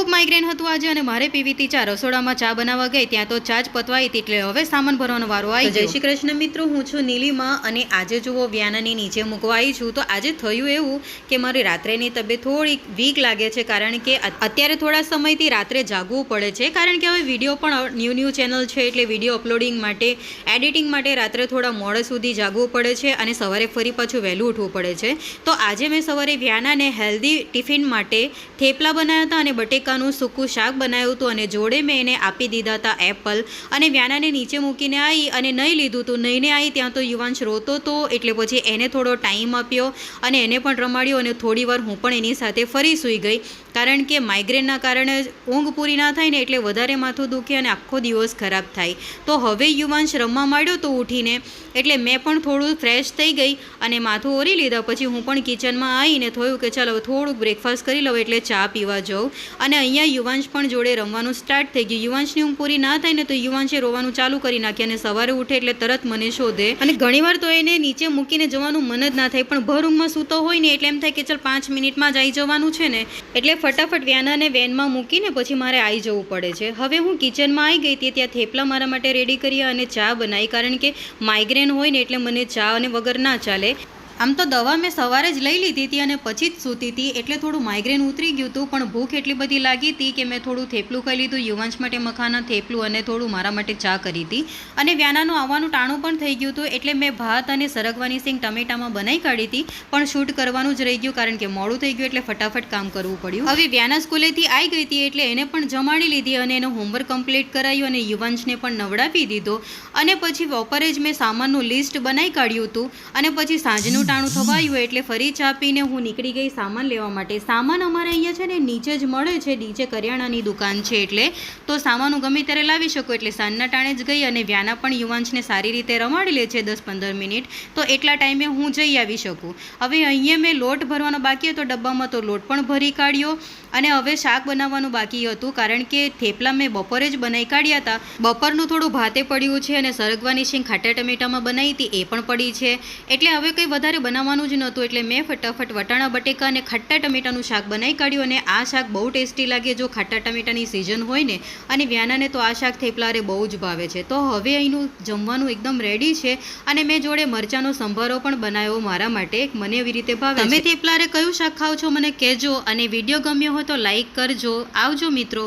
खूब माइग्रेन हतुं आजे अने मारे पीवी हती चा। रसोडामां चा बनाववा गई त्यां तो चा ज पतवाई हती एटले हवे सामान भरवानो वारो आई गयो। जय श्री कृष्ण मित्रों, हूँ छुं नीलिमा अने आजे जुओ व्यानानी नीचे मूकवा आई छुं। तो आजे थयुं एवुं के मारी रात्रेनी तबियत थोड़ी वीक लागे छे, कारण के अत्यारे थोड़ा समयथी रात्रे जागवुं पड़े छे, कारण के हवे विडियो पण न्यू चेनल छे एटले विडियो अपलोडिंग माटे एडिटिंग माटे रात्रे थोड़ा मोडे सुधी जागवुं पड़े छे अने सवारे फरी पाछुं वहेલું उठवुं पड़े छे। तो आजे मैं सवारे व्यानाने हेल्धी टिफिन माटे थेपला बनाव्या हता अने बटेकानुं सूकું શાક बनाव्युं हतुं अने जोड़े मैं एने आपी दीधा हता एपल अने व्यानाने नीचे मूकीने आई अने नहीं लीधुं हतुं। नहींने आई त्यां तो युवांश रोतो तो एटले पछी एने थोड़ो टाइम आप्यो अने एने पण रमाड्यो अने थोड़ीवार हूँ पण एनी साथे फरी सूई गई, कारण के माइग्रेनना कारणे ऊँघ पूरी ना थाय ने एटले वधारे माथुं दुखे अने आखो दिवस खराब थाय। तो हवे युवांश रमवा माड्यो तो उठीने एटले मैं पण थोड़ुं फ्रेश थई गई अने माथुं ओरी लीधा पछी हूँ पण किचनमां आवीने थयुं के चालो थोड़ुं ब्रेकफास्ट करी लऊं एटले चा पीवा जाऊं। अने अहींया युवांश पण जोड़े रमवानुं स्टार्ट थई गयुं। युवांशनी ऊँघ पूरी ना थाय ने तो युवांशे रोवानुं चालू करी नाख्युं अने सवारे उठे एटले तरत मने शोधे अने घणीवार तो एने नीचे मूकीने जवानुं मन ज ना थाय, पण भर ऊँघमां सूतो होय ने एटले एम थाय के चल 5 मिनिटमां ज आई जवानुं छे ने एटले फटाफट व्यानाने वेનમાં મૂકીને પછી મારે આવી જવું પડે છે। હવે હું કિચનમાં આવી ગઈ ત્યાં થેપલા મારા માટે રેડી કર્યા અને ચા બનાવી, કારણ કે માઇગ્રેન હોય ને એટલે મને ચા અને વગર ના ચાલે। आम तो दवा मैं सवारे ज लई लीधी थी अने पछी ज सूती थी एटले थोड़ुं माइग्रेन उतरी गयुं हतुं, पण भूख एटली बधी लागी थी के मैं थोड़ुं थेपलुं खाई लीधुं। युवांश माटे मखाना थेपलुं अने थोड़ुं मारा माटे चा करी थी अने व्यानानुं आववानुं टाणुं पण थई गयुं हतुं, एटले मैं भात अने सरगવાની सींग टमेटामां बनावी काढी थी, पण शूट करवानुं ज रही गयुं कारण के मोडुं थई गयुं एटले फटाफट काम करवुं पड्युं। हवे व्याना स्कूलेथी आई गई थी एटले एने पण जमाड़ी लीधी अने एनो होमवर्क कम्प्लीट कराव्युं अने युवांशने पण नवडावी दीधो अने पछी बपोरे ज मैं सामाननुं लिस्ट बनावी काढ्युं हतुं अने पछी सांजनुं टाणुं थवायुं एटले फरी चा पीने हूँ निकળી गई सामान लेवा माटे। सामान अमारे अहींया छे ने नीचे ज मळे छे, नीचे करियाणानी दुकान छे एटले तो सामान गमे त्यारे लावी शको। एटले सांजना टाणे ज गई अने व्याना पण युवांशने सारी रीते रमाड़ी ले छे 10-15 मिनिट, तो एटला टाइमे हूँ जई आवी शकूँ। हवे अहींया मैं लोट भरवानो बाकी हतो डब्बामां तो लोट पण भरी काढ्यो अने हवे शाक बनाववानुं बाकी हतुं, कारण के थेपला मैं बपोरे ज बनावी काढ्या हता। बपोरनुं थोडुं भाते पड्युं छे अने सरगવાની सींग खाटा टमेटामां बनावी हती ए पण पड़ी छे, एटले हवे कंई वधारे बनाववानुं ज नहोतुं एटले मैं फटाफट वटाणा बटेका अने खाटा टमेटानुं शाक बनावी काढ्युं अने आ शाक बहु टेस्टी लागे जो खाटा टमेटानी सीजन होय ने अने व्यानाने तो आ शाक थेपला रे बहु ज भावे छे। तो हवे અહીંનું જમવાનું એકદમ રેડી છે અને મેં જોડે મરચાંનો સંભારો પણ બનાવ્યો મારા માટે, મને એવી રીતે ભાવે છે। તમે થેપલા રે કયું શાક ખાવ છો મને કહેજો અને વિડીયો ગમ્યો હોય તો લાઈક કરજો। આવજો મિત્રો।